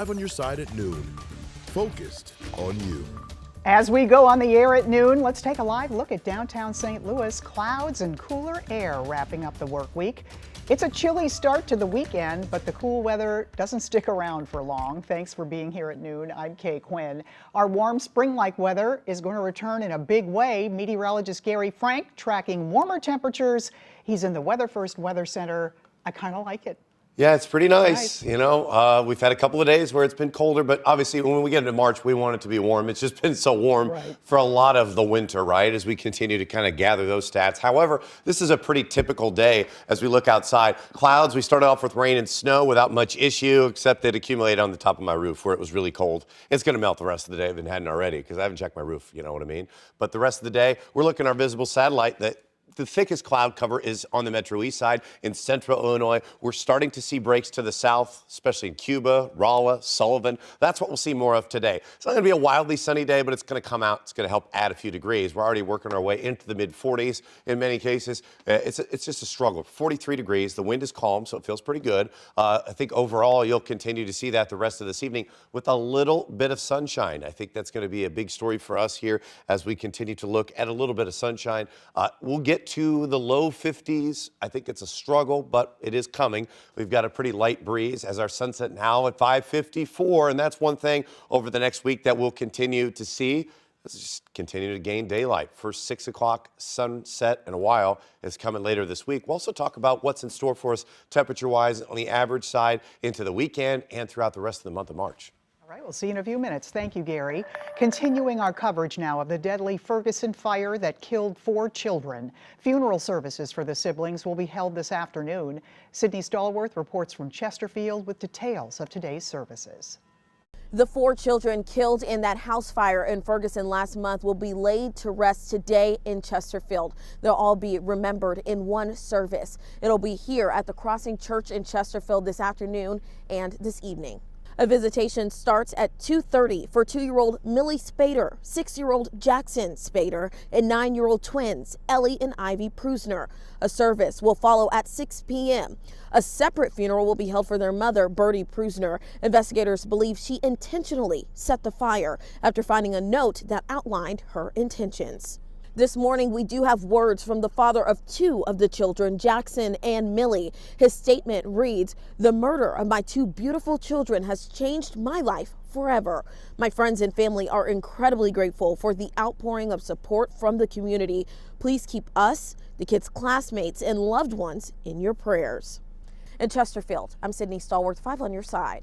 Live on your side at noon. Focused on you. As we go on the air at noon, let's take a live look at downtown St. Louis. Clouds and cooler air wrapping up the work week. It's a chilly start to the weekend, but the cool weather doesn't stick around for long. Thanks for being here at noon. I'm Kay Quinn. Our warm spring-like weather is going to return in a big way. Meteorologist Gary Frank tracking warmer temperatures. He's in the Weather First Weather Center. I kind of like it. Yeah, it's pretty nice. You know, we've had a couple of days where it's been colder, but obviously when we get into March, we want it to be warm. It's just been so warm for a lot of the winter, right, as we continue to kind of gather those stats. However, this is a pretty typical day as we look outside. Clouds, we started off with rain and snow without much issue, except it accumulated on the top of my roof where it was really cold. It's going to melt the rest of the day if it hadn't already, because I haven't checked my roof, you know what I mean? But the rest of the day, we're looking at our visible satellite that the thickest cloud cover is on the Metro East side in central Illinois. We're starting to see breaks to the south, especially in Cuba, Rolla, Sullivan. That's what we'll see more of today. It's not going to be a wildly sunny day, but it's going to come out. It's going to help add a few degrees. We're already working our way into the mid-40s in many cases. It's just a struggle. 43 degrees. The wind is calm, so it feels pretty good. I think overall you'll continue to see that the rest of this evening with a little bit of sunshine. I think that's going to be a big story for us here as we continue to look at a little bit of sunshine. We'll get to the low 50s. I think it's a struggle, but it is coming. We've got a pretty light breeze as our sunset now at 5:54, and that's one thing over the next week that we'll continue to see. Let's just continue to gain daylight. First 6 o'clock sunset in a while is coming later this week. We'll also talk about what's in store for us temperature-wise on the average side into the weekend and throughout the rest of the month of March. All right, we'll see you in a few minutes. Thank you, Gary. Continuing our coverage now of the deadly Ferguson fire that killed 4 children. Funeral services for the siblings will be held this afternoon. Sydney Stallworth reports from Chesterfield with details of today's services. The 4 children killed in that house fire in Ferguson last month will be laid to rest today in Chesterfield. They'll all be remembered in one service. It'll be here at the Crossing Church in Chesterfield this afternoon and this evening. A visitation starts at 2:30 for 2-year-old Millie Spader, 6-year-old Jackson Spader, and 9-year-old twins Ellie and Ivy Prusner. A service will follow at 6 p.m. A separate funeral will be held for their mother, Bertie Prusner. Investigators believe she intentionally set the fire after finding a note that outlined her intentions. This morning, we do have words from the father of 2 of the children, Jackson and Millie. His statement reads, "The murder of my 2 beautiful children has changed my life forever. My friends and family are incredibly grateful for the outpouring of support from the community. Please keep us, the kids' classmates, and loved ones in your prayers." In Chesterfield, I'm Sydney Stallworth, 5 on your side.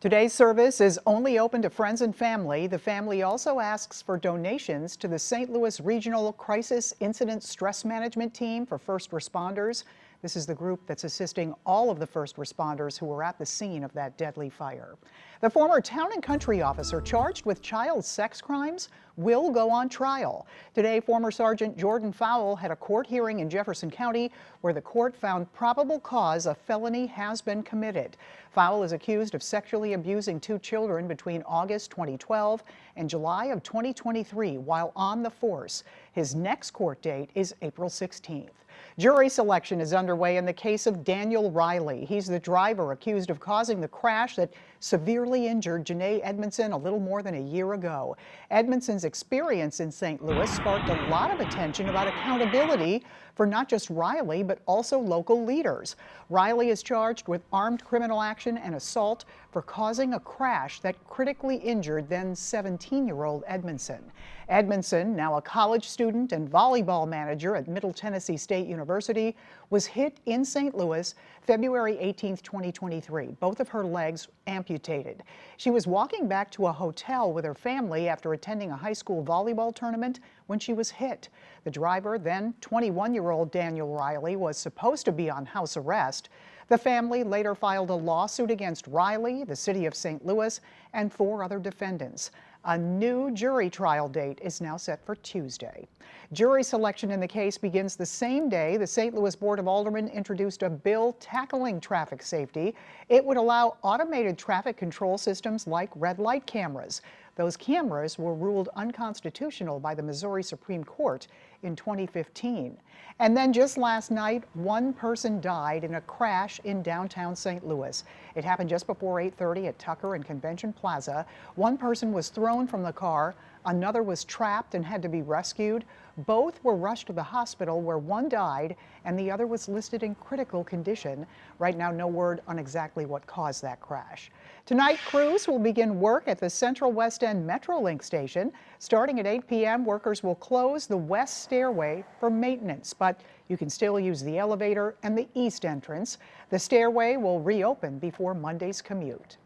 Today's service is only open to friends and family. The family also asks for donations to the St. Louis Regional Crisis Incident Stress Management Team for first responders. This is the group that's assisting all of the first responders who were at the scene of that deadly fire. The former Town and Country officer charged with child sex crimes will go on trial. Today, former Sergeant Jordan Fowle had a court hearing in Jefferson County where the court found probable cause a felony has been committed. Fowle is accused of sexually abusing 2 children between August 2012 and July of 2023 while on the force. His next court date is April 16th. Jury selection is underway in the case of Daniel Riley. He's the driver accused of causing the crash that severely injured Janae Edmondson a little more than a year ago. Edmondson's experience in St. Louis sparked a lot of attention about accountability for not just Riley, but also local leaders. Riley is charged with armed criminal action and assault for causing a crash that critically injured then 17-year-old Edmondson. Edmondson, now a college student and volleyball manager at Middle Tennessee State University, was hit in St. Louis February 18, 2023. Both of her legs amputated. She was walking back to a hotel with her family after attending a high school volleyball tournament when she was hit. The driver, then 21-year-old Daniel Riley, was supposed to be on house arrest. The family later filed a lawsuit against Riley, the city of St. Louis, and 4 other defendants. A new jury trial date is now set for Tuesday. Jury selection in the case begins the same day the St. Louis Board of Aldermen introduced a bill tackling traffic safety. It would allow automated traffic control systems like red light cameras. Those cameras were ruled unconstitutional by the Missouri Supreme Court in 2015. And then just last night, one person died in a crash in downtown St. Louis. It happened just before 8:30 at Tucker and Convention Plaza. One person was thrown from the car. Another was trapped and had to be rescued. Both were rushed to the hospital where one died and the other was listed in critical condition. Right now, no word on exactly what caused that crash. Tonight, crews will begin work at the Central West End Metrolink station. Starting at 8 p.m., workers will close the west stairway for maintenance, but you can still use the elevator and the east entrance. The stairway will reopen before Monday's commute.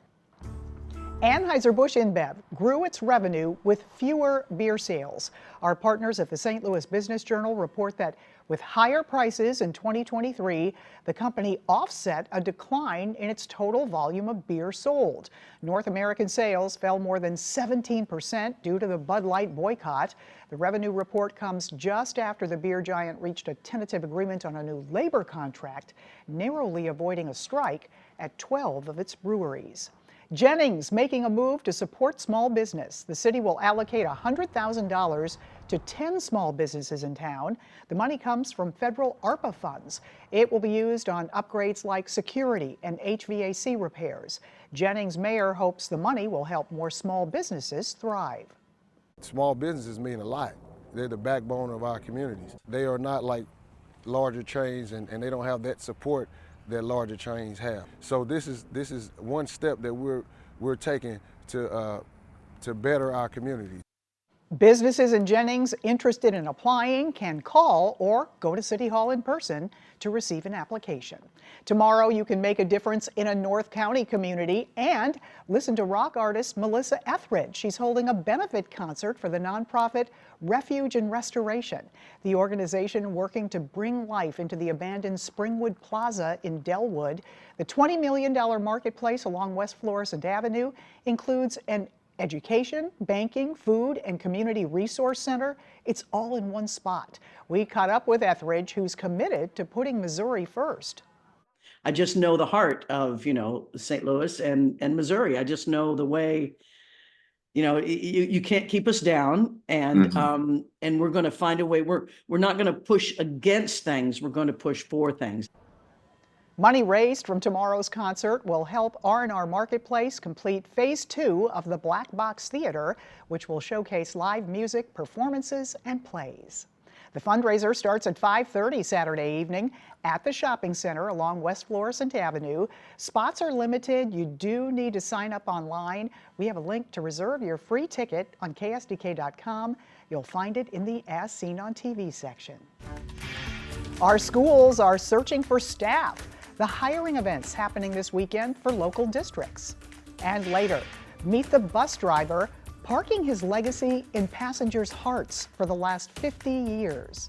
Anheuser-Busch InBev grew its revenue with fewer beer sales. Our partners at the St. Louis Business Journal report that with higher prices in 2023, the company offset a decline in its total volume of beer sold. North American sales fell more than 17% due to the Bud Light boycott. The revenue report comes just after the beer giant reached a tentative agreement on a new labor contract, narrowly avoiding a strike at 12 of its breweries. Jennings making a move to support small business. The city will allocate $100,000 to 10 small businesses in town. The money comes from federal ARPA funds. It will be used on upgrades like security and HVAC repairs. Jennings mayor hopes the money will help more small businesses thrive. Small businesses mean a lot. They're the backbone of our communities. They are not like larger chains and they don't have that support that larger chains have. So this is one step that we're taking to better our community. Businesses in Jennings interested in applying can call or go to City Hall in person to receive an application. Tomorrow you can make a difference in a North County community and listen to rock artist Melissa Etheridge. She's holding a benefit concert for the nonprofit Refuge and Restoration, the organization working to bring life into the abandoned Springwood Plaza in Delwood. The $20 million marketplace along West Florissant Avenue includes an education, banking, food, and community resource center. It's all in one spot. We caught up with Etheridge, who's committed to putting Missouri first. I just know the heart of, St. Louis and Missouri. I just know the way, you can't keep us down, and and we're going to find a way. We're not going to push against things. We're going to push for things. Money raised from tomorrow's concert will help R&R Marketplace complete Phase 2 of the Black Box Theater, which will showcase live music, performances, and plays. The fundraiser starts at 5:30 Saturday evening at the shopping center along West Florissant Avenue. Spots are limited. You do need to sign up online. We have a link to reserve your free ticket on ksdk.com. You'll find it in the As Seen on TV section. Our schools are searching for staff. The hiring event's happening this weekend for local districts. And later, meet the bus driver parking his legacy in passengers' hearts for the last 50 years.